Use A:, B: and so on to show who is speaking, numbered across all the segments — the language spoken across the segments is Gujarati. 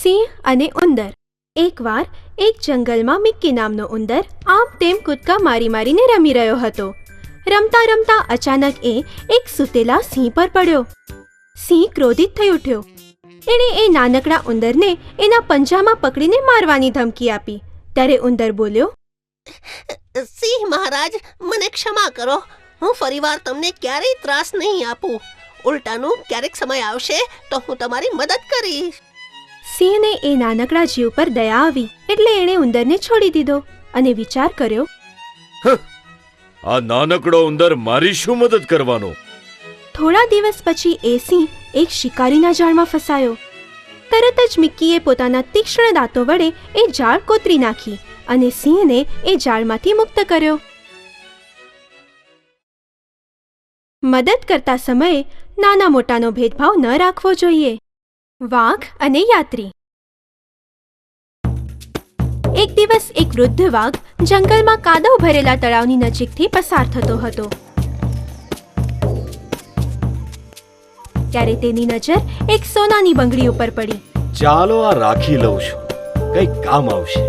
A: સિંહ અને ઉંદર. એકવાર એક જંગલમાં મિક્કી નામનો ઉંદર આમ તેમ કૂદકા મારી મારીને રમી રહ્યો હતો. રમતા રમતા અચાનક એ એક સૂતેલા સિંહ પર પડ્યો. સિંહ ક્રોધિત થઈ ઉઠ્યો. એણે એ નાનકડા ઉંદરને એના પંજામાં પકડીને મારવાની ધમકી આપી. ત્યારે ઉંદર બોલ્યો,
B: સિંહ મહારાજ, મને ક્ષમા કરો. હું ફરીવાર તમને ક્યારેય ત્રાસ નહીં આપું. ઉલટાનું ક્યારેક સમય આવશે તો હું તમારી મદદ કરીશ.
A: સિંહને એ નાનકડા જીવ પર દયા આવી એટલે એણે ઉંદરને છોડી દીધો અને વિચાર કર્યો,
C: આ નાનકડો ઉંદર મારી શું મદદ કરવાનો?
A: થોડા દિવસ પછી એ સિંહ એક શિકારીના જાળમાં ફસાયો. તરત જ મિક્કીએ પોતાના તીક્ષ્ણ દાંતો વડે એ જાળ કોતરી નાખી અને સિંહને એ જાળમાંથી મુક્ત કર્યો. મદદ કરતા સમયે નાના મોટાનો ભેદભાવ ન રાખવો જોઈએ. વાઘ અને યાત્રી. એક દિવસ એક વૃદ્ધ વાઘ જંગલમાં કાદવ ભરેલા તળાવની નજીકથી પસાર થતો હતો. ત્યારે તેની નજર એક સોનાની બંગડી ઉપર પડી.
C: ચાલો આ રાખી લઉં છું, કઈક કામ આવશે.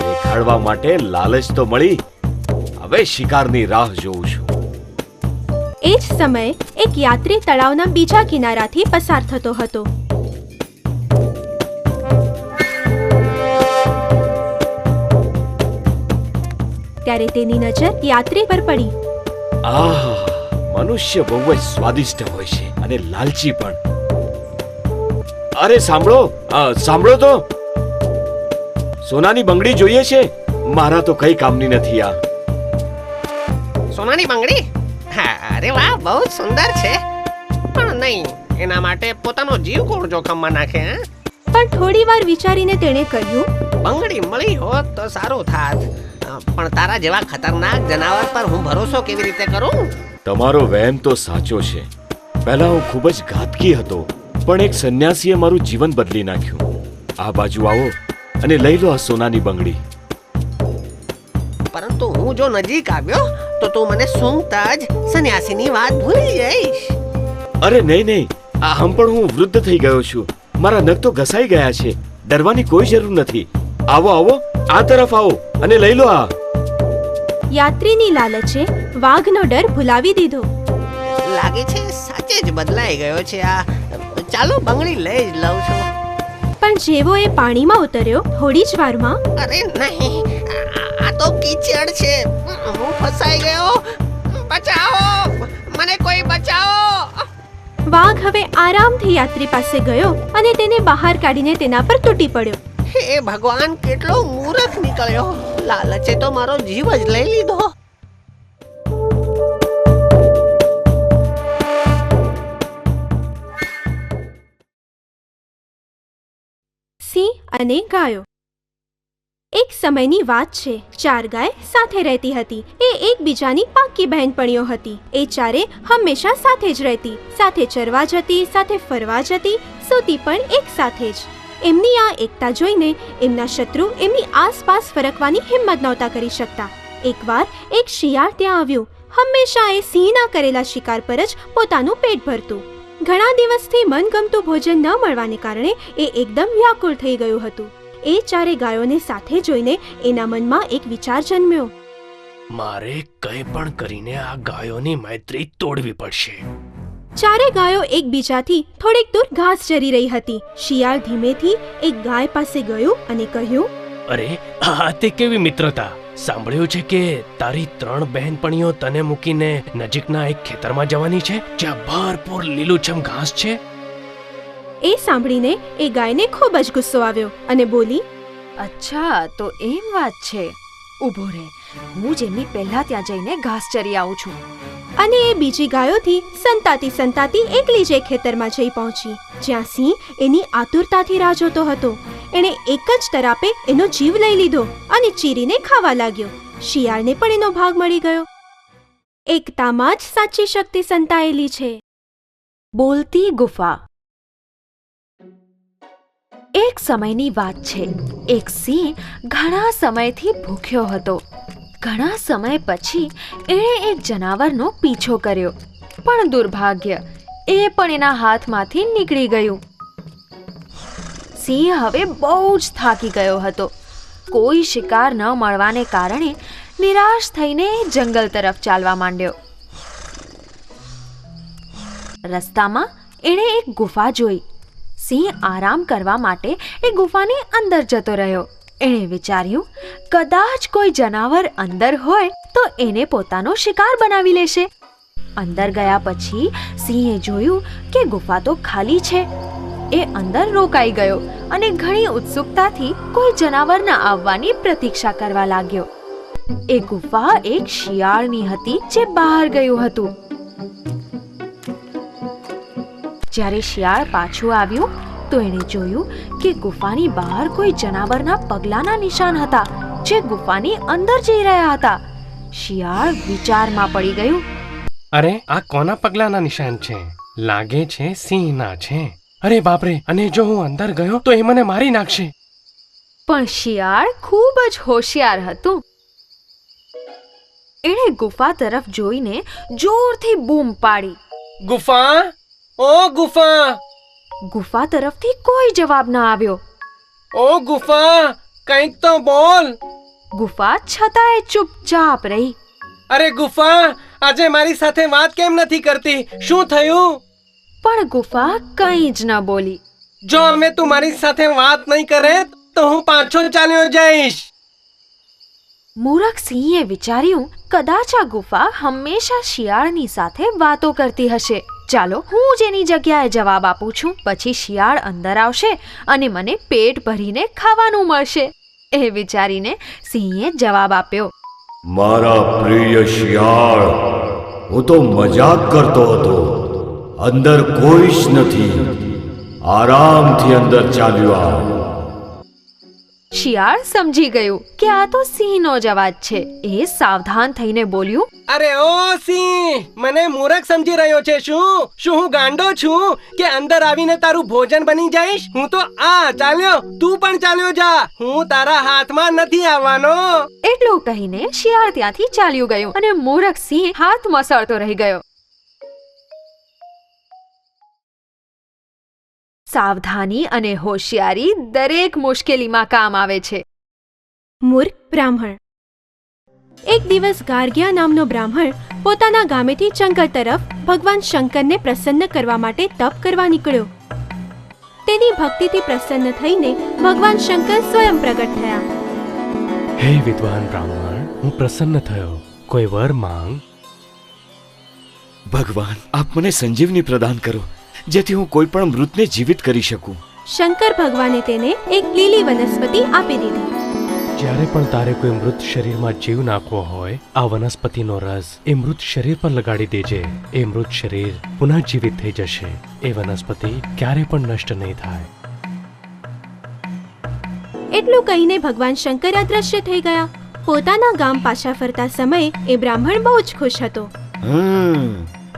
C: દેખાડવા માટે લાલચ તો મળી. હવે શિકારની રાહ જોઉં છું.
A: એ જ સમયે એક યાત્રી તળાવના બીજા કિનારાથી પસાર થતો હતો. ત્યારે તેની નજર યાત્રી પર પડી.
C: આહ, મનુષ્ય બહુ જ સ્વાદિષ્ટ હોય છે અને લાલચી પણ. અરે સાંભળો, સાંભળો તો. સોનાની બંગડી જોઈએ છે? મારા તો કઈ કામની નથી આ.
B: સોનાની બંગડી? અરે વાહ, બહુ સુંદર છે. પણ નહીં, એના માટે પોતાનો જીવ કોણ જોખમમાં નાખે?
A: પણ થોડી વાર વિચારીને તેણે કહ્યું,
B: બંગડી મળી હોત તો સારું થાત. પણ તારા જેવા ખતરનાક જનાવર પર હું ભરોસો કેવી રીતે કરું?
C: તમારો વહેમ તો સાચો છે. પહેલા હું ખૂબ જ ઘાતકી હતો, પણ એક સંન્યાસીએ મારું જીવન બદલી નાખ્યું. આ બાજુ આવો અને લઈ લો આ સોનાની બંગડી.
B: પરંતુ હું જો નજીક આવ્યો તો તું મને સૂંઘતા જ સંન્યાસીની વાત ભૂલી જઈશ.
C: અરે નહીં નહીં, આમ પણ હું વૃદ્ધ થઈ ગયો છું. મારા નખ તો ઘસાઈ ગયા છે. ડરવાની કોઈ જરૂર નથી. આવો આવો, આ તરફ આવો અને લઈ લો આ.
A: યાત્રીની લાલચે વાઘનો ડર ભૂલાવી દીધો.
B: લાગે છે સાચે જ બદલાઈ ગયો છે આ. ચાલો બંગડી લઈ જ લઉં છું.
A: પણ જેવો એ પાણીમાં ઉતર્યો થોડી જ વારમાં,
B: અરે નહીં, આ તો કીચડ છે. હું ફસાઈ ગયો. બચાવો, મને કોઈ બચાવો.
A: વાઘ હવે આરામથી યાત્રી પાસે ગયો અને તેને બહાર કાઢીને તેના પર તૂટી પડ્યો.
B: હે ભગવાન, કેટલો મૂર્ખ નીકળ્યો. લાલચે તો મારો જીવ જ લઈ લીધો.
A: સિંહ અને ગાયો. એક સમયની વાત છે. 4 ગાય સાથે રહેતી હતી. એ એકબીજાની પાક્કી બહેનપણીઓ હતી. એ ચારે હંમેશા સાથે જ રહેતી, સાથે ચરવા જતી, સાથે ફરવા જતી, સૂતી પણ એક સાથે જ. એમની આ એકતા જોઈને એમના શત્રુ એમની આસપાસ ફરકવાની હિંમત નહોતા કરી શકતા. એકવાર એક શિયાળ ત્યાં આવ્યું. હંમેશા એ સિંહના કરેલા શિકાર પર જ પોતાનું પેટ ભરતું. ઘણા દિવસથી મનગમતું ભોજન ન મળવાને કારણે એ એકદમ વ્યાકુળ થઈ ગયું હતું. એ ચારે ગાયોને સાથે જોઈને એના મનમાં એક વિચાર જન્મ્યો.
D: મારે કંઈ પણ કરીને આ ગાયોની મૈત્રી તોડવી પડશે.
A: ચારે ગાયો એકબીજાથી થોડીક દૂર ઘાસ ચરી રહી હતી. શિયાળ ધીમેથી એક ગાય પાસે ગયું અને કહ્યું,
D: અરે, આ તે કેવી મિત્રતા! સાંભળ્યું છે કે તારી 3 બહેનપણીઓ તને મૂકીને નજીકના એક ખેતરમાં જવાની છે જ્યાં ભરપૂર લીલુંછમ ઘાસ છે.
A: એ સાંભળીને એ ગાયને ખૂબ જ ગુસ્સો આવ્યો અને બોલી,
E: અચ્છા, તો એમ વાત છે. ઊભો રહે, હું જેમની પહેલા ત્યાં જઈને ઘાસ ચરી આવું છું.
A: અને એ બીજી ગાયોથી સંતાતી સંતાતી એકલી જ એક ખેતરમાં જઈ પહોંચી જ્યાં સિંહ એની આતુરતાથી રાહ જોતો હતો. એણે એક જ તરાપે એનો જીવ લઈ લીધો અને ચીરીને ખાવા લાગ્યો. શિયાળને પણ એનો ભાગ મળી ગયો. એકતામાં જ સાચી શક્તિ સંતાયેલી છે.
E: બોલતી ગુફા. એક સમયની વાત છે. એક સિંહ ઘણા સમયથી ભૂખ્યો હતો. ઘણા સમય પછી એણે એક જનાવરનો પીછો કર્યો, પણ દુર્ભાગ્ય, એ પણ એના હાથમાંથી નીકળી ગયું. સિંહ હવે બહુ જ થાકી ગયો હતો. કોઈ શિકાર ન મળવાને કારણે નિરાશ થઈને જંગલ તરફ ચાલવા માંડ્યો. રસ્તામાં એણે એક ગુફા જોઈ. સિંહ આરામ કરવા માટે એ ગુફાની અંદર જતો રહ્યો. એણે વિચાર્યું, કદાચ કોઈ જનાવર અંદર હોય તો એને પોતાનો શિકાર બનાવી લેશે. અંદર ગયા પછી સિંહે જોયું કે ગુફા તો ખાલી છે. એ અંદર રોકાઈ ગયો અને ઘણી ઉત્સુકતાથી કોઈ જનાવરના આવવાની પ્રતીક્ષા કરવા લાગ્યો. એ ગુફા એક શિયાળની હતી જે બહાર ગયું હતું. જ્યારે શિયાળ પાછું આવ્યું તો એણે જોયું કે ગુફાની બહાર કોઈ જનાવરના પગલાંના નિશાન હતા જે ગુફાની અંદર જઈ રહ્યા હતા. શિયાળ વિચારમાં પડી ગયું.
D: અરે આ કોના પગલાના નિશાન છે? લાગે છે સિંહના છે. અરે બાપરે, અને જો હું અંદર ગયો તો એ મને મારી નાખશે.
E: પણ શિયાળ ખૂબ જ હોશિયાર હતું. એણે ગુફા તરફ જોઈને જોરથી બૂમ પાડી.
D: ગુફા, ઓ ગુફા!
E: ગુફા તરફથી કોઈ જવાબ ન આવ્યો.
D: ઓ ગુફા, કંઈક તો બોલ!
E: ગુફા છતાંય ચૂપચાપ રહી.
D: અરે ગુફા, આજે મારી સાથે વાત કેમ નથી કરતી? શું થયું?
E: પણ ગુફા કંઈ જ ન બોલી.
D: જો અમે તું મારી સાથે વાત નહીં કરે તો હું પાછો ચાલ્યો જઈશ.
E: મૂરખ સિંહે વિચાર્યું, કદાચ આ ગુફા હંમેશા શિયાળની સાથે વાતો કરતી હશે. ચાલો હું જ એની જગ્યાએ જવાબ આપું છું. પછી શિયાળ અંદર આવશે અને મને પેટ ભરીને ખાવાનું મળશે. એ વિચારીને સિંહે જવાબ આપ્યો.
C: મારા પ્રિય શિયાળ, હું તો મજાક કરતો હતો. અંદર કોઈ જ નથી. આરામથી અંદર ચાલ્યો આવ.
E: શિયાળ સમજી ગયું કે આ તો સિંહનો જ અવાજ છે. એ સાવધાન થઈને બોલ્યું,
D: અરે ઓ સિંહ, મને મૂરખ સમજી રહ્યો છે શું? શું હું ગાંડો છું કે અંદર આવીને તારું ભોજન બની જઈશ? હું તો ચાલ્યો, તું પણ ચાલ્યો જા. હું તારા હાથમાં નથી આવવાનો.
E: એટલું કહીને શિયાળ ત્યાંથી ચાલ્યું ગયું અને મૂરખ સિંહ હાથ મસળતો રહી ગયો. સાવધાની અને હોશિયારી દરેક મુશ્કેલીમાં કામ આવે છે.
A: મૂર્ખ બ્રાહ્મણ. એક દિવસ ગાર્ગ્યા નામનો બ્રાહ્મણ પોતાના ગામેથી જંગલ તરફ ભગવાન શંકરને પ્રસન્ન કરવા માટે તપ કરવા નીકળ્યો. તેની ભક્તિથી પ્રસન્ન થઈને ભગવાન શંકર સ્વયં પ્રગટ થયા.
D: હે વિદ્વાન બ્રાહ્મણ, હું પ્રસન્ન થયો. કોઈ વર માંગ.
C: ભગવાન, આપ મને સંજીવની પ્રદાન કરો, જેથી હું કોઈ પણ મૃતને જીવિત કરી શકું.
A: શંકર ભગવાને તેને એક લીલી વનસ્પતિ આપી દીધી.
D: જ્યારે પણ તારે કોઈ મૃત શરીરમાં જીવ નાખવો હોય, આ વનસ્પતિનો રસ એ મૃત શરીર પર લગાડી દેજે. એ મૃત શરીર પુનઃ જીવિત થઈ જશે. એ વનસ્પતિ ક્યારે પણ નષ્ટ નહીં થાય.
A: એટલું કહીને ભગવાન શંકર અદ્રશ્ય થઈ ગયા. પોતાના ગામ પાછા ફરતા સમયે એ બ્રાહ્મણ બહુ જ ખુશ હતો.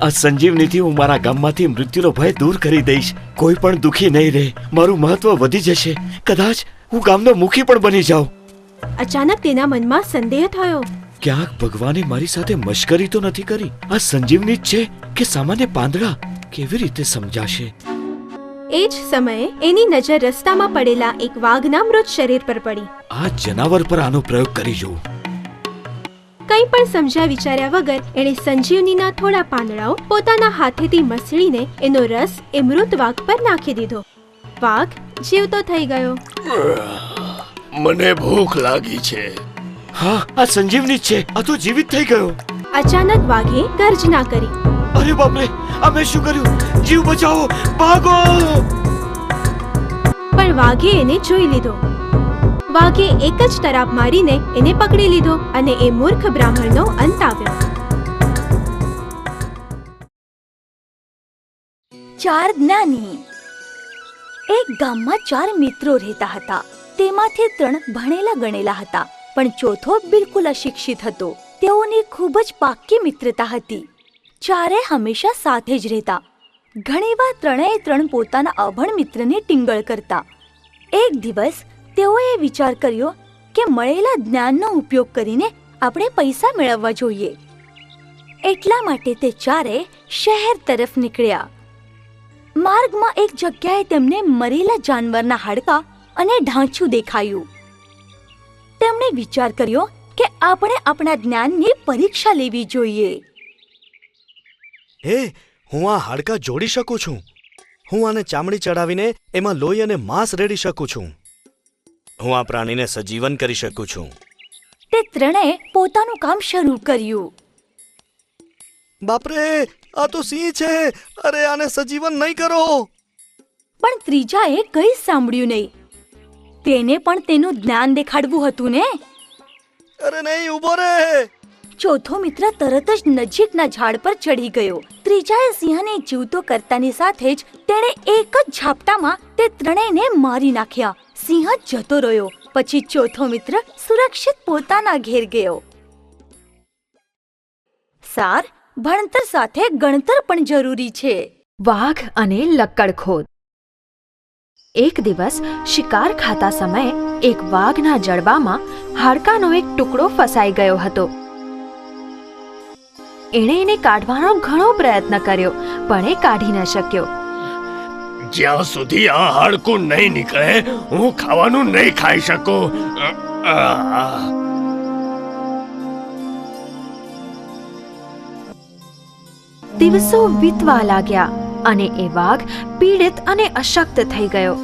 C: આ સંજીવનીથી હું મારા ગામમાંથી મૃત્યુનો ભય દૂર કરી દઈશ. કોઈ પણ દુખી નહીં રહે. મારું મહત્વ વધી જશે. કદાચ હું ગામનો મુખી પણ બની જાઉં.
A: અચાનક તેના મનમાં સંદેહ થયો.
C: ક્યાંક ભગવાને મારી સાથે મશ્કરી તો નથી કરી? આ સંજીવની જ છે કે સામાન્ય પાંદડા? કેવી રીતે સમજાશે?
A: એ જ સમયે એની નજર રસ્તામાં પડેલા એક વાઘના મૃત શરીર પર પડી.
C: આ જનાવર પર આનો પ્રયોગ કરી જોઉં.
A: કંઈ પણ સમજ્યા વિચાર્યા વગર એણે સંજીવનીના થોડા પાંદડાઓ પોતાના હાથેથી મસળીને એનો રસ એ મૃત વાઘ પર નાખી દીધો. વાઘ જીવતો થઈ ગયો.
F: મને ભૂખ લાગી છે.
C: હા, આ સંજીવની જ છે. આ તો જીવિત થઈ ગયો.
A: અચાનક વાઘે ગર્જના કરી.
C: અરે બાપરે, આ મેં શું કર્યું? જીવ બચાવો, ભાગો!
A: પણ વાઘે એને જોઈ લીધો. વાઘે એક જ તરાપ મારીને એને પકડી લીધો અને એ મૂર્ખ બ્રાહ્મણનો અંત આવ્યો.
G: 4 જ્ઞાની. એક ગામમાં 4 મિત્રો રહેતા હતા. તેમાંથી 3 ભણેલા ગણેલા હતા, પણ ચોથો બિલકુલ અશિક્ષિત હતો. તેઓની ખૂબ જ પાક્કી મિત્રતા હતી. 4 હંમેશા સાથે જ રહેતા. ઘણીવાર 3 પોતાના અભણ મિત્રને ટીંગળ કરતા. એક દિવસ તેઓએ વિચાર કર્યો કે મળેલા જ્ઞાનનો ઉપયોગ કરીને આપણે પૈસા મેળવવા જોઈએ. એટલા માટે તે 4 શહેર તરફ નીકળ્યા. માર્ગમાં એક જગ્યાએ તેમને મરેલા જાનવરના હાડકાં અને ઢાંચું દેખાયું. તેમણે વિચાર કર્યો કે આપણે આપણા જ્ઞાનની પરીક્ષા લેવી જોઈએ.
H: હે, હું આ હાડકાં જોડી શકું છું. હું આને ચામડી ચડાવીને એમાં લોહી અને માંસ રેડી શકું છું. હું આ પ્રાણીને સજીવન કરી શકું છું.
G: તે ત્રણેય પોતાનું કામ શરૂ કર્યું.
H: બાપરે, આ તો સિંહ છે. અરે, આને સજીવન નહીં કરો.
G: પણ ત્રીજાએ કંઈ સાંભળ્યું નહીં. તેને પણ તેનું જ્ઞાન દેખાડવું હતું ને.
H: અરે નહીં, ઊભો રે.
G: ચોથો મિત્ર તરત જ નજીકના ઝાડ પર ચડી ગયો. ત્રીજાએ સિંહને જીવતો કરતાની સાથે જ તેણે એક જ ઝાપટામાં તે ત્રણેયને મારી નાખ્યા. સિંહ જતો રહ્યો. પછી ચોથો મિત્ર સુરક્ષિત પોતાના ઘેર ગયો. સાર, ભણતર સાથે ગણતર પણ જરૂરી છે.
E: વાઘ અને લક્કડખોદ. એક દિવસ શિકાર ખાતા સમયે એક વાઘના જડબામાં હાડકાનો એક ટુકડો ફસાઈ ગયો હતો. એણે એને કાઢવાનો ઘણો પ્રયત્ન કર્યો, પણ એ કાઢી ન શક્યો.
F: જ્યાં સુધી આ હાડકું નહીં નીકળે હું ખાવાનું નહીં ખાઈ શકું.
E: દિવસો વીતવા લાગ્યા અને એ વાઘ પીડિત અને અશક્ત થઈ ગયો.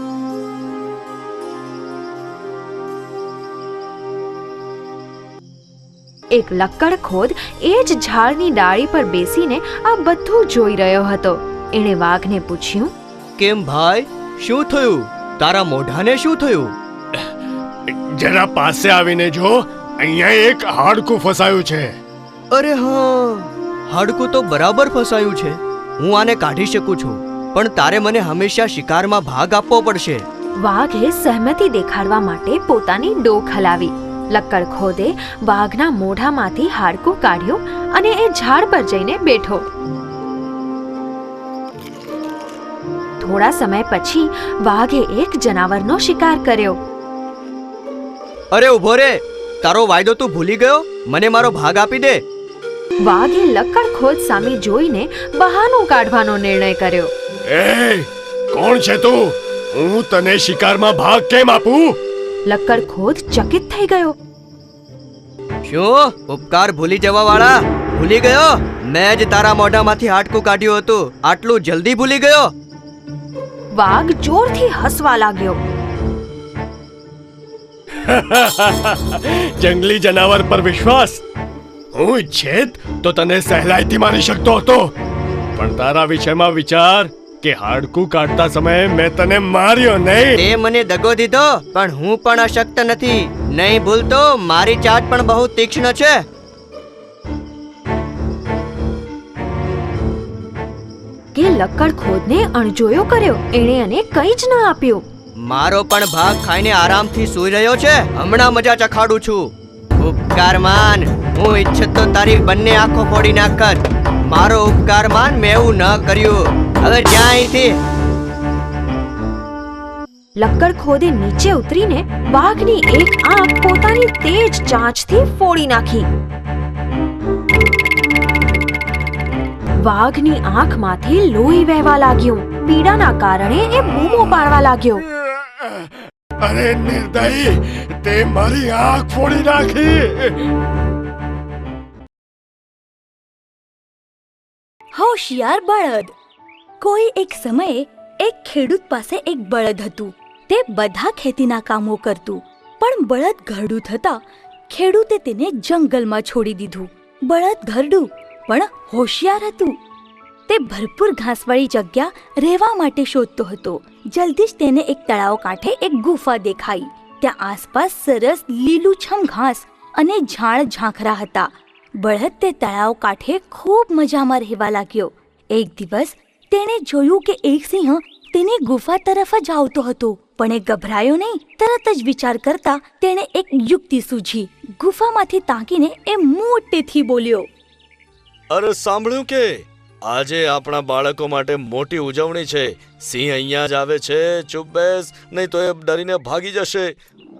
E: એક લક્કડખોદ એ જ ઝાડની ડાળી પર બેસીને આ બધું જોઈ રહ્યો હતો. એણે વાઘને પૂછ્યું,
I: કેમ ભાઈ, શું થયું? તારા મોઢાને શું થયું?
F: જરા પાસે આવીને જો, અહીંયા એક હાડકું ફસાયું છે.
I: અરે હા, હાડકું તો બરાબર ફસાયું છે. હું આને કાઢી શકું છું, પણ તારે મને હંમેશા શિકારમાં ભાગ આપવો પડશે.
E: વાઘે સહમતિ દેખાડવા માટે પોતાની ડોક હલાવી. લક્કડખોદે વાઘના મોઢામાંથી હાડકું કાઢ્યું અને એ ઝાડ પર જઈને બેઠો. થોડા સમય પછી વાઘે એક જનાવરનો શિકાર કર્યો.
I: અરે ઊભો રે, તારો વાયદો તું ભૂલી ગયો? મને મારો ભાગ આપી દે.
E: વાઘે લક્કડખોદ સામે જોઈને બહાનું કાઢવાનો નિર્ણય કર્યો.
F: એ કોણ છે તું? હું તને શિકારમાં ભાગ કેમ આપું?
E: લક્કડખોદ ચકિત થઈ ગયો.
I: શું ઉપકાર ભૂલી જવા વાળા? ભૂલી ગયો? મેં જ તારા મોઢામાંથી હાડકું કાઢ્યું હતું. આટલું જલ્દી ભૂલી ગયો?
E: વાઘ જોરથી હસવા લાગ્યો.
F: જંગલી જનાવર પર વિશ્વાસ? હું ઈચ્છેત તો તને સહેલાઈથી મારી શકતો હતો, પણ તારા વિષયમાં વિચાર કે હાડકું કાઢતા સમયે મેં તને માર્યો નહીં.
I: તે મને દગો દીધો, પણ હું પણ અશક્ત નથી. નહીં ભૂલતો, મારી ચાટ પણ બહુ તીક્ષ્ણ છે.
E: કે લક્કડખોદને અણજોયો કર્યો. એણે અને કંઈ જ ન આપ્યું.
I: મારો પણ ભાગ ખાઈને આરામથી સૂઈ રહ્યો છે. હમણાં મજા ચખાડું છું. ઉપકાર માન. હું ઈચ્છત તો તારી બંને આંખો ફોડી નાખત. મારો ઉપકાર માન, મેં એવું ન કર્યું. હવે જા અહીંથી.
E: લક્કડખોદે નીચે ઉતરીને વાઘની એક આંખ પોતાની તેજ ચાંચથી ફોડી નાખી. વાઘની આંખમાંથી લોહી વહેવા લાગ્યું. પીડાના કારણે એ બૂમો પાડવા લાગ્યો.
F: અરે નિર્દયી, તે મારી આંખ ફોડી નાખી.
G: હોશિયાર બળદ. કોઈ એક સમયે એક ખેડૂત પાસે એક બળદ હતું. તે બધા ખેતીના કામો કરતું, પણ બળદ ઘરડું થતા ખેડૂતે તેને જંગલમાં છોડી દીધું. બળદ ઘરડું પણ હોશિયાર હતું. તે ભરપૂર ઘાસવાળી જગ્યા રહેવા માટે શોધતો હતો. જલ્દી જ તેને એક તળાવ કાંઠે એક ગુફા દેખાઈ. ત્યાં આસપાસ સરસ લીલુંછમ ઘાસ અને ઝાડ ઝાંખરા હતા. બળદ તે તળાવ કાંઠે ખૂબ મજામાં રહેવા લાગ્યો. એક દિવસ તેણે જોયું કે એક સિંહ તેની ગુફા તરફ જ આવતો હતો, પણ એ ગભરાયો નહીં. તરત જ વિચાર કરતા તેણે એક યુક્તિ સૂઝી. ગુફામાંથી તાકીને એ મોટેથી બોલ્યો,
H: અરે સાંભળ્યું કે આજે આપણા બાળકો માટે મોટી ઉજવણી છે. સિંહ અહીંયા જ આવે છે. ચૂપ બેસ, નહીં તો એ ડરીને ભાગી જશે.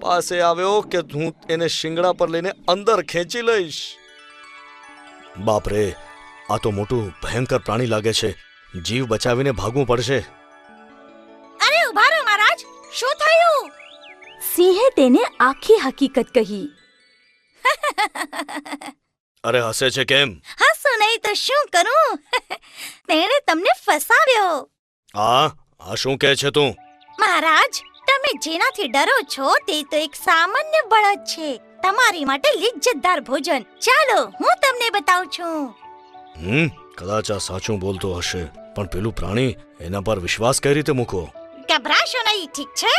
H: પાસે આવ્યો કે હું એને શિંગડા પર લઈને અંદર ખેંચી લઈશ. બાપરે, આ તો મોટું ભયંકર પ્રાણી લાગે છે. જીવ બચાવીને ભાગવું પડશે.
G: શું થયું? સિંહે તેને આખી હકીકત કહી.
H: અરે હસે છે કેમ?
G: હસું નહીં તો શું કરું? તેણે તમને ફસાવ્યો.
H: આ શું કહે છે તું?
G: મહારાજ, તમે જેનાથી ડરો છો તે તો એક સામાન્ય બળદ છે. તમારી માટે લિજ્જતદાર ભોજન. ચાલો હું તમને બતાવું છું.
H: કદાચ આ સાચું બોલતો હશે, પણ પેલું પ્રાણી, એના પર વિશ્વાસ કઈ રીતે મૂકો?
G: ગભરાશો નહીં, ઠીક છે?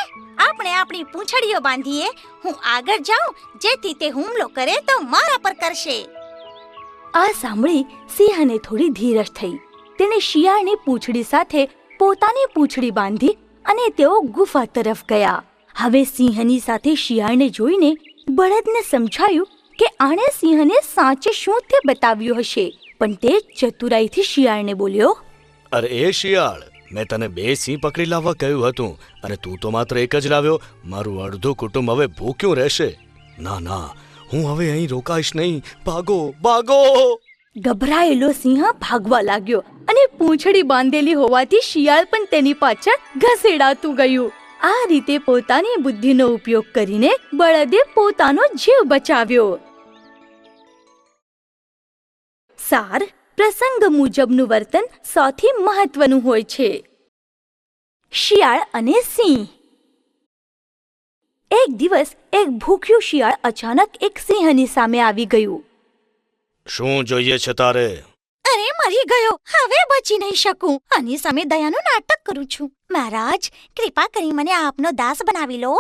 G: આપણે આપણી પૂંછડીઓ બાંધીએ. હું આગળ જાઉં, જેથી તે હુમલો કરે તો મારા પર કરશે. આ સાંભળી સિંહને થોડી ધીરજ થઈ. તેણે શિયાળની પૂંછડી સાથે પોતાની પૂંછડી બાંધી અને તેઓ ગુફા તરફ ગયા. હવે સિંહની સાથે શિયાળને જોઈને બળદને સમજાયું કે આણે સિંહને સાચે શું તે બતાવ્યું હશે. પણ તે ચતુરાઈથી શિયાળને બોલ્યો,
H: અરે એ શિયાળ, મેં તને 2 સિંહ પકડી લાવવા કહ્યું હતું અને તું તો માત્ર એક જ લાવ્યો. મારું અડધું કુટુંબ હવે ભૂખ્યું રહેશે. ના ના, હું હવે અહીં રોકાઈશ નહીં. ભાગો ભાગો!
G: ગભરાયેલો સિંહ ભાગવા લાગ્યો અને પૂંછડી બાંધેલી હોવાથી શિયાળ પણ તેની પાછળ ઘસેડાતું ગયું. આ રીતે પોતાની બુદ્ધિનો ઉપયોગ કરીને બળદે પોતાનો જીવ બચાવ્યો. સાર, પ્રસંગ મુજબનું વર્તન સૌથી મહત્વનું હોય છે. શિયાળ અને સિંહ. એક દિવસ એક ભૂખ્યું શિયાળ અચાનક એક સિંહની સામે આવી ગયું.
H: શું જોઈએ છે તારે?
G: અરે, મરી ગયો, હવે બચી નહીં શકું. આની સામે દયાનું નાટક કરું છું. મહારાજ, કૃપા કરી મને આપનો દાસ બનાવી લો.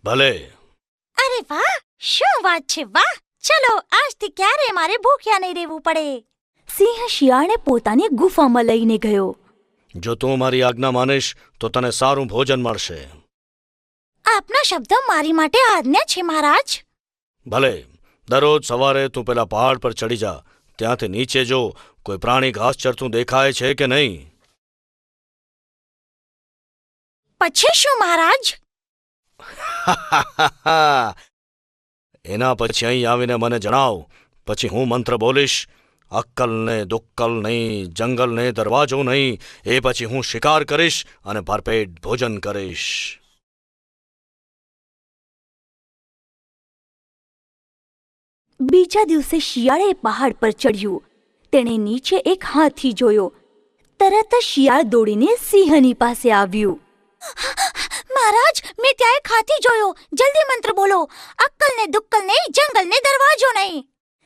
H: ભલે.
G: અરે વાહ, શું વાત છે! વાહ, ચલો આજથી ક્યારે મારે ભૂખ્યા નહીં રહેવું પડે. સિંહ શિયાળને પોતાની ગુફામાં લઈને ગયો.
H: જો તું મારી આજ્ઞા માનીશ તો તને સારું ભોજન મળશે.
G: આપના શબ્દો મારી માટે આજ્ઞા છે મહારાજ.
H: ભલે. દરરોજ સવારે તું પેલા પહાડ પર ચડી જા. ત્યાંથી નીચે જો કોઈ પ્રાણી ઘાસ ચરતું દેખાય છે કે નહીં.
G: પછી શું મહારાજ?
H: એના પછી અહીં આવીને મને જણાવ. પછી હું મંત્ર બોલીશ. અક્કલ ને દુક્કલ નહીં, જંગલ ને દરવાજો નહીં. એ પછી હું શિકાર કરીશ અને ભરપેટ ભોજન કરીશ.
G: બીજા દિવસે શિયાળે પહાડ પર ચડ્યું. તેણે નીચે એક હાથી જોયો. તરત જ શિયાળ દોડીને સિંહની પાસે આવ્યું. મહારાજ, મેં ત્યાં એક હાથી જોયો. જલ્દી મંત્ર બોલો. અક્કલ ને દુક્કલ નહીં, જંગલ ને દરવાજો નહીં.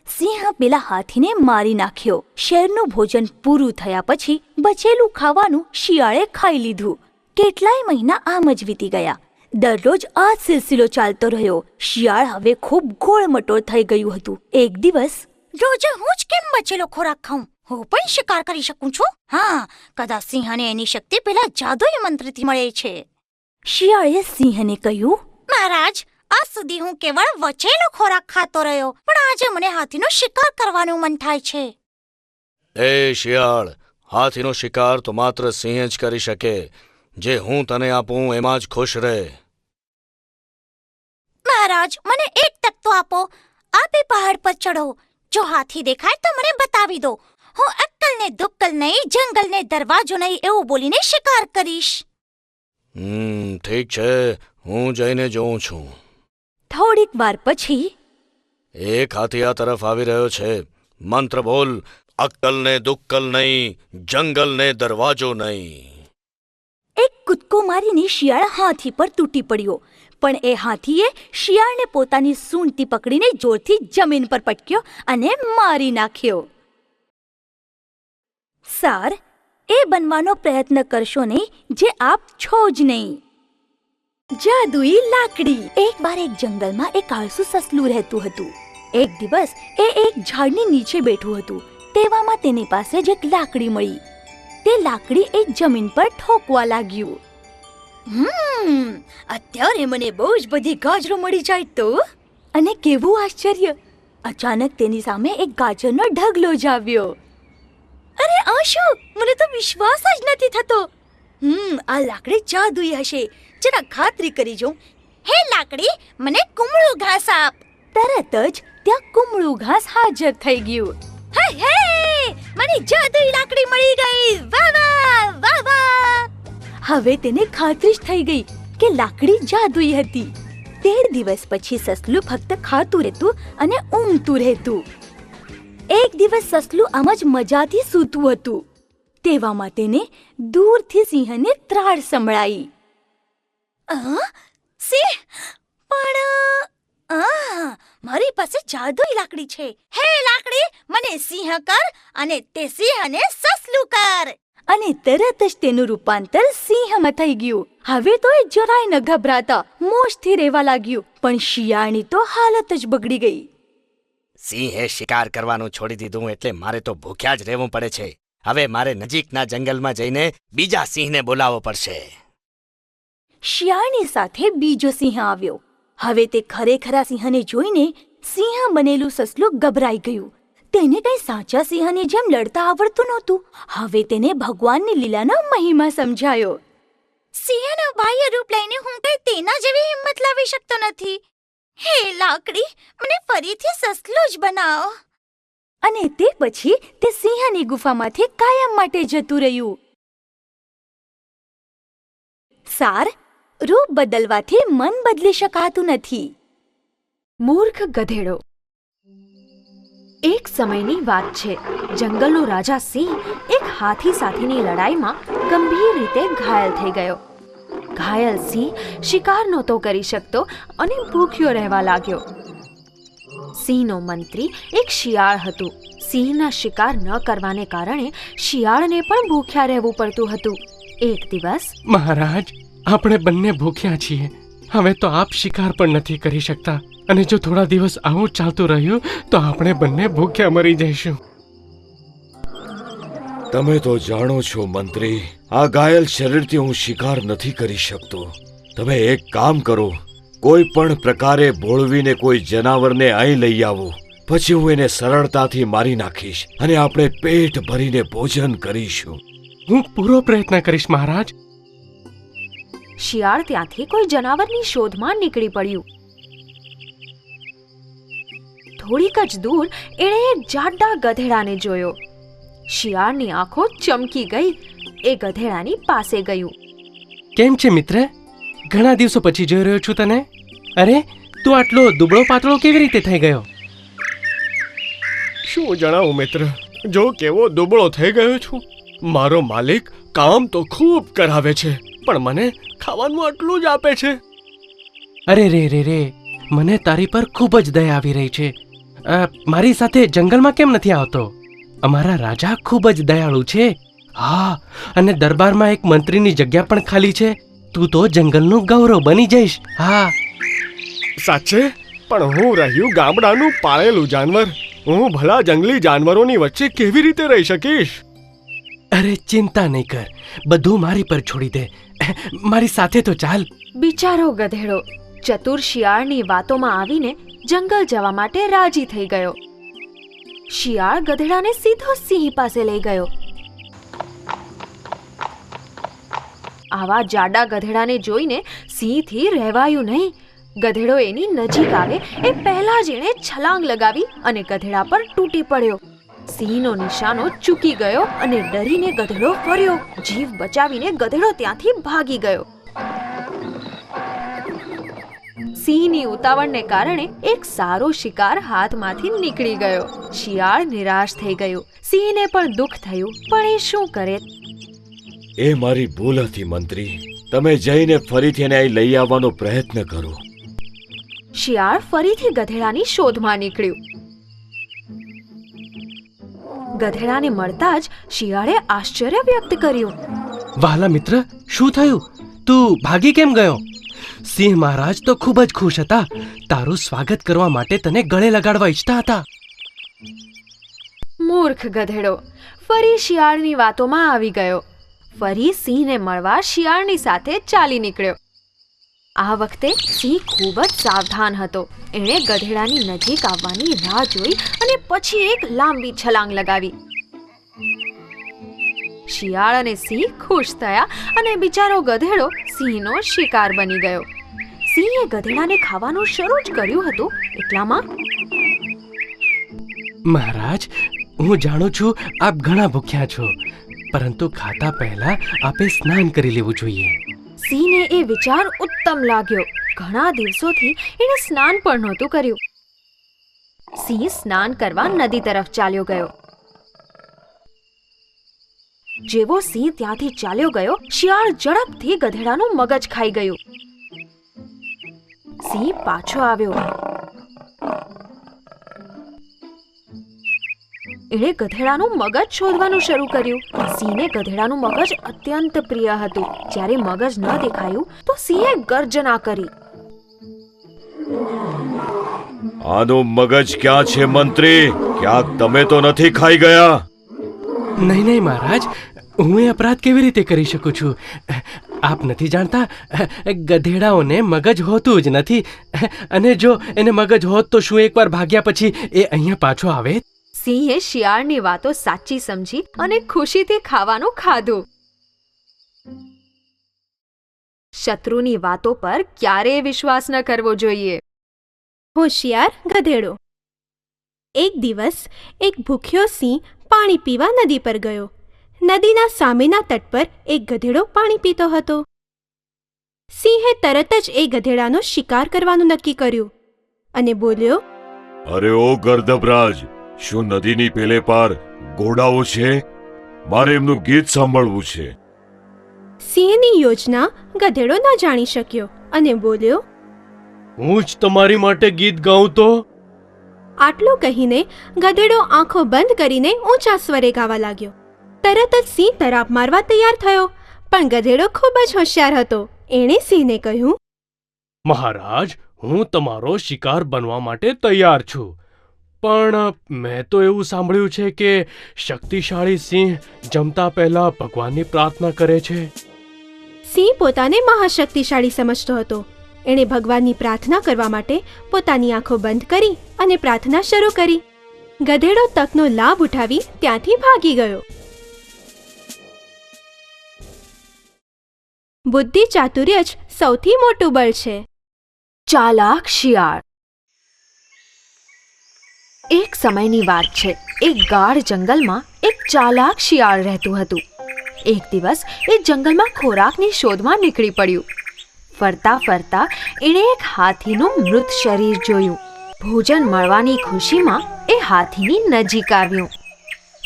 G: સિંહ પેલા હાથીને મારી નાખ્યો. શેરનું ભોજન પૂરું થયા પછી બચેલું ખાવાનું શિયાળે ખાઈ લીધું. કેટલાય મહિના આમ જ વીતી ગયા. દરરોજ આ સિલસિલો ચાલતો રહ્યો. શિયાળ હવે ખૂબ ગોળમટોળ થઈ ગયું હતું. એક દિવસ, રોજે હું જ કેમ બચેલો ખોરાક ખાઉં? હું પણ શિકાર કરી શકું છું. હા, કદાચ સિંહને એની શક્તિ પેલા જાદુઈ મંત્રથી મળે છે. શિયાળે સિંહને કહ્યું, મહારાજ, આજ સુધી હું કેવળ વચેલો ખોરાક ખાતો રહ્યો, પણ આજે મને હાથીનો શિકાર કરવાનું મન થાય છે.
H: એ શિયાળ, હાથીનો શિકાર તો માત્ર સિંહ જ કરી શકે. જે હું તને આપું એમાં જ ખુશ રહે.
G: મહારાજ, મને એક તક તો આપો. આપે પહાડ પર ચડો. જો હાથી દેખાય તો મને બતાવી દો. હું અક્કલ ને દુક્કલ નહીં, જંગલ ને દરવાજો નહીં એવું બોલીને શિકાર કરીશ.
H: ઠીક છે, હું જઈને જોઉં છું.
G: થોડીક વાર પછી
H: એક હાથી આ તરફ આવી રહ્યો છે. મંત્ર બોલ. અક્કલ ને દુક્કલ નહીં, જંગલ ને દરવાજો નહીં.
G: એક કૂદકો મારીને શિયાળ હાથી પર તૂટી પડ્યો. પણ એ હાથીએ શિયાળને પોતાની સૂંઢથી પકડીને જોરથી જમીન પર પટક્યો અને મારી નાખ્યો. સાર, એ બનવાનો પ્રયત્ન કરશો નહીં જે આપ છો જ નહીં. જાદુઈ લાકડી. એક બાર એક જંગલમાં એક આળસુ સસલું રહેતું હતું. એક દિવસ એ એક ઝાડની નીચે બેઠું હતું. તેવામાં તેની પાસે જ એક લાકડી મળી. તે લાકડી એ જમીન પર ઠોકવા લાગ્યું. અત્યારે મને બહુ જ બધી ગાજરો મળી જાય તો. અને કેવું આશ્ચર્ય! અચાનક તેની સામે એક ગાજરનો ઢગલો જ આવ્યો. અરે આ શું? મને તો વિશ્વાસ જ નથી થતો. આ લાકડી જાદુઈ હશે. જરા ખાતરી કરી જોઉં. હે લાકડી, મને કુમળું ઘાસ આપ. તરત જ ત્યાં કુમળું ઘાસ હાજર થઈ ગયું. હે, મને જાદુઈ લાકડી મળી ગઈ. વાહ વાહ વાહ વાહ! હવે તેને ખાતરી જ થઈ ગઈ કે લાકડી જાદુઈ હતી. 13 દિવસ પછી સસલું ફક્ત ખાતું રહેતું અને ઊંઘતું રહેતું. એક દિવસ સસલું આમ જ મજાથી સૂતું હતું. તેવામાં તેને દૂરથી સિંહને ત્રાડ સંભળાઈ. સિંહ! પણ મારી પાસે જાદુઈ લાકડી છે. હે લાકડી, મને સિંહ કર અને તે સિંહને સસલું કર. અને તરત જ તેનું રૂપાંતર સિંહમાં થઈ ગયું. હવે તો એ જરાય ન ગભરાતા મોજથી રહેવા લાગ્યું. પણ શિયાળની તો હાલત જ બગડી ગઈ.
H: સિંહે શિકાર કરવાનું છોડી દીધું એટલે મારે તો ભૂખ્યા જ રહેવું પડે છે. હવે મારે નજીકના જંગલમાં જઈને બીજા સિંહને બોલાવવો પડશે.
G: શિયાળની સાથે બીજો સિંહ આવ્યો. હવે તે ખરેખરા સિંહને જોઈને સિંહ બનેલું સસલું ગભરાઈ ગયું. તેને કઈ સાચા સિંહની જેમ લડતા આવડતું નહોતું. હવે તેને ભગવાનની લીલાનો મહિમા સમજાયો. સિંહના બાહ્ય રૂપ લઈને હું કઈ તેના જેવી હિંમત લાવી શકતો નથી. હે લાકડી, મને ફરીથી સસલું જ બનાવો. અને તે પછી તે સિંહની ગુફામાંથી કાયમ માટે જતું રહ્યું. સાર, રૂપ બદલવાથી મન બદલી શકાતું નથી.
E: મૂર્ખ ગધેડો. એક સમયની વાત છે. જંગલનો રાજા સિંહ એક હાથી સાથેની લડાઈમાં ગંભીર રીતે ઘાયલ થઈ ગયો. ઘાયલ સિંહ શિકાર નહોતો કરી શકતો અને ભૂખ્યો રહેવા લાગ્યો. સિંહનો મંત્રી એક શિયાળ હતું. સિંહના શિકાર ન કરવાને કારણે શિયાળને પણ ભૂખ્યા રહેવું પડતું હતું. એક દિવસ,
D: મહારાજ, આપણે બંને ભૂખ્યા છીએ. હવે તો આપ શિકાર પણ નથી કરી શકતા અને જો થોડા દિવસ આવું ચાલતું રહ્યું તો આપણે બંને ભૂખ્યા મરી જઈશું.
C: તમે તો જાણો છો મંત્રી, આ ઘાયલ શરીરથી હું શિકાર નથી કરી શકતો. તમે એક કામ કરો, કોઈ પણ પ્રકારે ભોળવીને કોઈ જનાવરને અહીં લઈ આવો. પછી હું એને સરળતાથી મારી નાખીશ અને આપણે પેટ ભરીને ભોજન કરીશું.
D: હું પૂરો પ્રયત્ન કરીશ મહારાજ.
E: શિયાળ ત્યાંથી કોઈ જનાવરની શોધમાં નીકળી પડ્યું. થોડીક જ દૂર એણે એક જાડા ગધેડાને જોયો. શિયાળની આંખો ચમકી ગઈ. એ ગધેડાની પાસે ગયું.
D: કેમ છે મિત્ર? ઘણા દિવસો પછી જોઈ રહ્યો છું તને. અરે, તું આટલો દુબળો પાતળો કેવી રીતે થઈ ગયો? શું જણાવું મિત્ર, જો કેવો દુબળો થઈ ગયો છું. મારો માલિક કામ તો ખૂબ કરાવે છે પણ મને ખાવાનું આટલું જ આપે છે. અરે રે રે રે, મને તારી પર ખૂબ જ દયા આવી રહી છે. મારી સાથે જંગલમાં કેમ નથી આવતો? અમારા રાજા ખૂબ જ દયાળુ છે. હા, અને દરબારમાં એક મંત્રીની જગ્યા પણ ખાલી છે. તું તો જંગલનું ગૌરવ બની જઈશ. હા સાચે? પણ હું રહ્યું ગામડાનું પાળેલું જાનવર. હું ભલા જંગલી જાનવરોની વચ્ચે કેવી રીતે રહી શકીશ? અરે ચિંતા નહીં કર, બધું મારી પર છોડી દે. મારી સાથે તો ચાલ.
E: બિચારો ગધેડો ચતુર શિયાળની વાતોમાં આવીને જંગલ જવા માટે રાજી થઈ ગયો. શિયાળ ગધેડાને સીધો સિંહ પાસે લઈ ગયો. આવા જાડા ગધેડાને જોઈને સિંહથી રહેવાયું નહીં. ગધેડો એની નજીક આવે એ પહેલા જ એણે છલાંગ લગાવી અને ગધેડા પર તૂટી પડ્યો. સિંહનો નિશાનો ચૂકી ગયો અને ડરીને ગધેડો ફર્યો. જીવ બચાવીને ગધેડો ત્યાંથી ભાગી ગયો. સિંહની ઉતાવળને કારણે એક સારો શિકાર હાથમાંથી નીકળી ગયો. શિયાળ નિરાશ થઈ ગયું. સિંહને પણ દુઃખ થયું, પણ એ શું કરે?
C: એ મારી ભૂલ હતી મંત્રી. તમે જઈને ફરીથી એને અહીં લઈ આવવાનો પ્રયત્ન કરો.
E: શિયાળ ફરીથી ગધેડાની શોધમાં નીકળ્યું. ગધેડાને મળતા જ શિયાળે આશ્ચર્ય વ્યક્ત કર્યું.
D: વહાલા મિત્ર, શું થયું? તું ભાગી કેમ ગયો? સિંહ મહારાજ તો ખૂબ જ ખુશ હતા. તારું સ્વાગત કરવા માટે તને ગળે લગાડવા ઈચ્છતા હતા.
E: મૂર્ખ ગધેડો ફરી શિયાળની વાતોમાં આવી ગયો. ફરી સિંહને મળવા શિયાળની સાથે ચાલી નીકળ્યો. આ વખતે સિંહ ખૂબ જ સાવધાન હતો. એણે ગધેડાની નજીક આવવાની રાહ જોઈ અને પછી એક લાંબી છલાંગ લગાવી. શિયાળ અને સિંહ ખુશ થયા અને બિચારો ગધેડો સિંહનો શિકાર બની ગયો. સિંહે ગધેડાને ખાવાનું શરૂ જ કર્યું હતું એટલામાં,
D: મહારાજ, હું જાણું છું આપ ઘણા ભૂખ્યા છો, પરંતુ ખાતા પહેલા આપે સ્નાન કરી લેવું જોઈએ.
E: સિંહને એ વિચાર ઉત્તમ લાગ્યો. ઘણા દિવસોથી એણે સ્નાન પણ નહોતું કર્યું. સિંહ સ્નાન કરવા નદી તરફ ચાલ્યો ગયો. જેવો સિંહ ત્યાંથી ચાલ્યો ગયો, શિયાળ ઝડપથી ગધેડાનું મગજ ખાઈ ગયું. સિંહ પાછો આવ્યો. એણે ગધેડાનું મગજ શોધવાનું શરૂ કર્યું. સિંહને ગધેડાનું મગજ અત્યંત પ્રિય હતું. જ્યારે મગજ ન દેખાયું તો સિંહે ગર્જના કરી.
C: આનું મગજ ક્યાં છે મંત્રી? ક્યાંક તમે તો નથી ખાઈ ગયા?
D: નહીં નહીં મહારાજ, હું એ અપરાધ કેવી રીતે કરી શકું છું? આપ નથી જાણતા, ગધેડાઓને મગજ હોતું જ નથી. અને જો એને મગજ હોત તો શું એકવાર ભાગ્યા પછી એ અહીંયા પાછો આવે?
E: સિંહે શિયાળની વાતો સાચી સમજી અને ખુશીથી ખાવાનું ખાધું. શત્રુની વાતો પર ક્યારેય વિશ્વાસ ન કરવો જોઈએ.
A: હોશિયાર ગધેડો. એક દિવસ એક ભૂખ્યો સિંહ પાણી પીવા નદી પર ગયો. નદીના સામેના તટ પર એક ગધેડો પાણી પીતો હતો. સિંહે તરત જ એ ગધેડાનો શિકાર કરવાનું નક્કી કર્યું અને બોલ્યો,
C: અરે ઓ ગર્દભરાજ, શું નદીની પેલે પાર ઘોડાઓ છે? મારે એમનું ગીત સાંભળવું છે.
A: સિંહની યોજના ગધેડો ન જાણી શક્યો અને બોલ્યો,
F: હું જ તમારી માટે ગીત ગાઉં તો?
A: આટલું કહીને ગધેડો આંખો બંધ કરીને ઊંચા સ્વરે ગાવા લાગ્યો. તરત જ સિંહ તરાપ મારવા તૈયાર થયો, પણ ગધેડો ખૂબ જ હોશિયાર હતો. એણે સિંહને કહ્યું,
F: મહારાજ, હું તમારો શિકાર બનવા માટે તૈયાર છું. પણ મેં તો એવું સાંભળ્યું છે કે શક્તિશાળી સિંહ જમતા પહેલા ભગવાનની પ્રાર્થના કરે છે.
A: સિંહ પોતાને મહાશક્તિશાળી સમજતો હતો. એણે ભગવાનની પ્રાર્થના કરવા માટે પોતાની આંખો બંધ કરી અને પ્રાર્થના શરૂ કરી. ગધેડો તકનો લાભ ઉઠાવી ત્યાંથી ભાગી ગયો. બુદ્ધિ ચાતુર્ય જ સૌથી મોટું બળ છે.
E: ચાલાક શિયાળ. એક સમયની વાત છે. એક ગાઢ જંગલમાં એક ચાલાક શિયાળ રહેતું હતું. એક દિવસ એ જંગલમાં ખોરાકની શોધમાં નીકળી પડ્યું. ફરતા ફરતા એણે એક હાથીનું મૃત શરીર જોયું. ભોજન મળવાની ખુશીમાં એ હાથીની નજીક આવ્યું.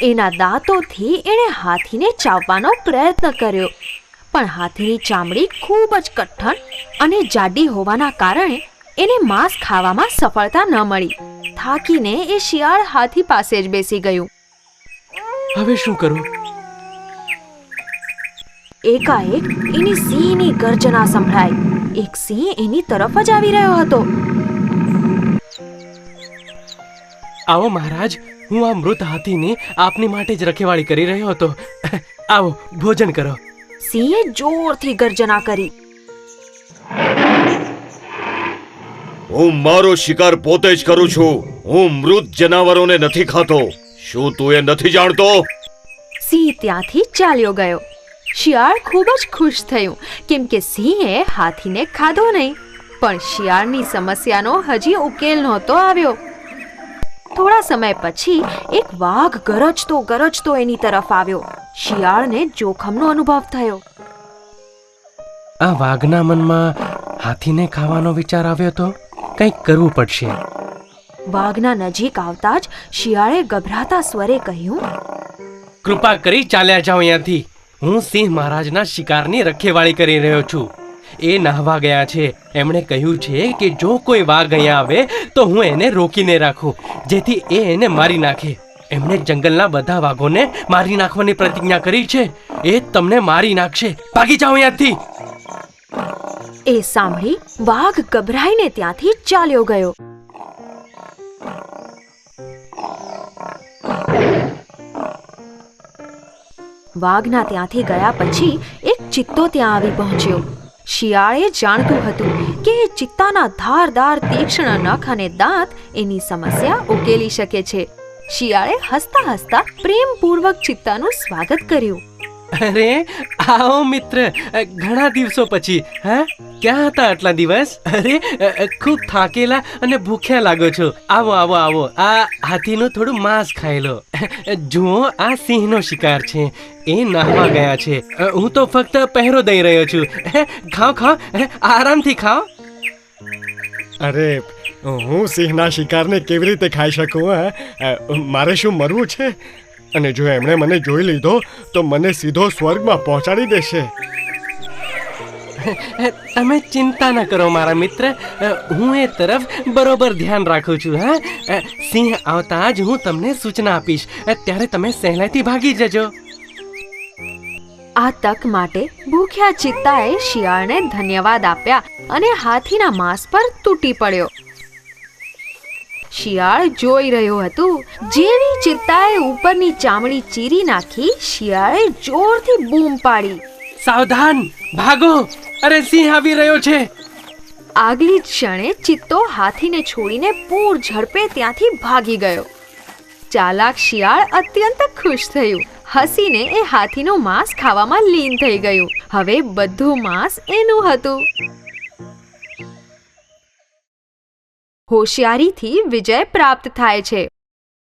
E: એના દાંતોથી એણે હાથીને ચાવવાનો પ્રયત્ન કર્યો, પણ હાથીની ચામડી ખૂબ જ કઠણ અને જાડી હોવાના કારણે એને માંસ ખાવામાં સફળતા ન મળી. થાકીને એ શિયાળ હાથી પાસે જ બેસી ગયું.
D: હવે શું કરું?
E: એકાએક એની સિંહની ગર્જના સંભળાઈ. એક સિંહ એની તરફ જ આવી રહ્યો હતો.
D: આવો મહારાજ, હું આ મૃત હાથીની આપની માટે જ રખેવાળી કરી રહ્યો હતો. આવો, ભોજન કરો.
E: સિંહે જોરથી ગર્જના કરી.
C: હું મારો શિકાર પોતે જ કરું છું. હું મૃત જનાવરોને નથી ખાતો. શું તું એ નથી જાણતો?
E: સિંહ ત્યાંથી ચાલ્યો ગયો. શિયાળ ખૂબ જ ખુશ થયું, કેમ કે સિંહે હાથીને ખાધો નહીં. પણ શિયાળની સમસ્યાનો હજી ઉકેલ નહોતો આવ્યો. થોડા સમય પછી એક વાઘ ગરજતો ગરજતો એની તરફ આવ્યો. શિયાળને જોખમનો અનુભવ થયો.
D: આ વાઘના મનમાં હાથીને ખાવાનો વિચાર આવ્યો તો કંઈક કરવું પડશે.
E: વાઘના નજીક આવતા જ શિયાળે ગભરાતા સ્વરે કહ્યું,
D: કૃપા કરી ચાલ્યા જાઓ અહીંયાથી. હું સિંહ મહારાજના શિકારની રખેવાળી કરી રહ્યો છું. એ નહાવા ગયા છે. એમણે કહ્યું છે કે જો કોઈ વાઘ અહીંયા આવે તો હું એને રોકીને રાખું, જેથી એ એને મારી નાખે. એમણે જંગલના બધા વાઘોને મારી નાખવાની પ્રતિજ્ઞા કરી છે. એ તમને મારી નાખશે. ભાગી જાઓ અહીંયાથી.
E: એ સાંભળી વાઘ ગભરાઈને ત્યાંથી ચાલ્યો ગયો. વાઘના ત્યાંથી ગયા પછી એક ચિત્તો ત્યાં આવી પહોંચ્યો. શિયાળે જાણતું હતું કે એ ચિત્તાના ધારદાર તીક્ષ્ણ નખ અને દાંત એની સમસ્યા ઉકેલી શકે છે. શિયાળે હસતા હસતા પ્રેમપૂર્વક ચિત્તાનું સ્વાગત કર્યું.
D: અરે આવો મિત્ર, ઘણા દિવસો પછી. હા, ક્યાં હતા આટલા દિવસ? અરે ખૂબ થાકેલા અને ભૂખ્યા લાગો છો. આવો આવો આવો, આ હાથીનું થોડું માંસ ખાઈ લો. જુઓ, આ સિંહનો શિકાર છે. એ નાહવા ગયા છે. હું તો ફક્ત પહેરો દઈ રહ્યો છું. ખાઓ ખાઓ, આરામથી ખાઓ.
J: અરે હું સિંહના શિકારને કેવી રીતે ખાઈ શકું? મારે શું મરવું છે? અને જો એમણે મને જોઈ લીધો તો મને સીધો સ્વર્ગમાં પહોંચાડી દેશે.
D: તમે ચિંતા ન કરો મારા મિત્ર, હું એ તરફ બરોબર ધ્યાન રાખું છું. હા, સિંહ આવતા જ હું તમને સૂચના આપીશ, ત્યારે તમે સહેલાઈથી ભાગી જજો.
E: આ તક માટે ભૂખ્યા ચિત્તાએ શિયાળને ધન્યવાદ આપ્યા અને હાથીના માંસ પર તૂટી પડ્યો. શિયાળ જોઈ રહ્યો હતું. જેવી ચિત્તાએ ઉપરની ચામડી ચીરી નાખી, શિયાળે જોરથી બૂમ પાડી,
D: સાવધાન, ભાગો! અરે સિંહ આવી રહ્યો છે!
E: આગલી જ ક્ષણે ચિત્તો હાથીને છોડીને પૂર ઝડપે ત્યાંથી ભાગી ગયો. ચાલાક શિયાળ અત્યંત ખુશ થયું. હસીને એ હાથીનું માંસ ખાવામાં લીન થઈ ગયું. હવે બધું માંસ એનું હતું. હોશિયારીથી વિજય પ્રાપ્ત થાય છે.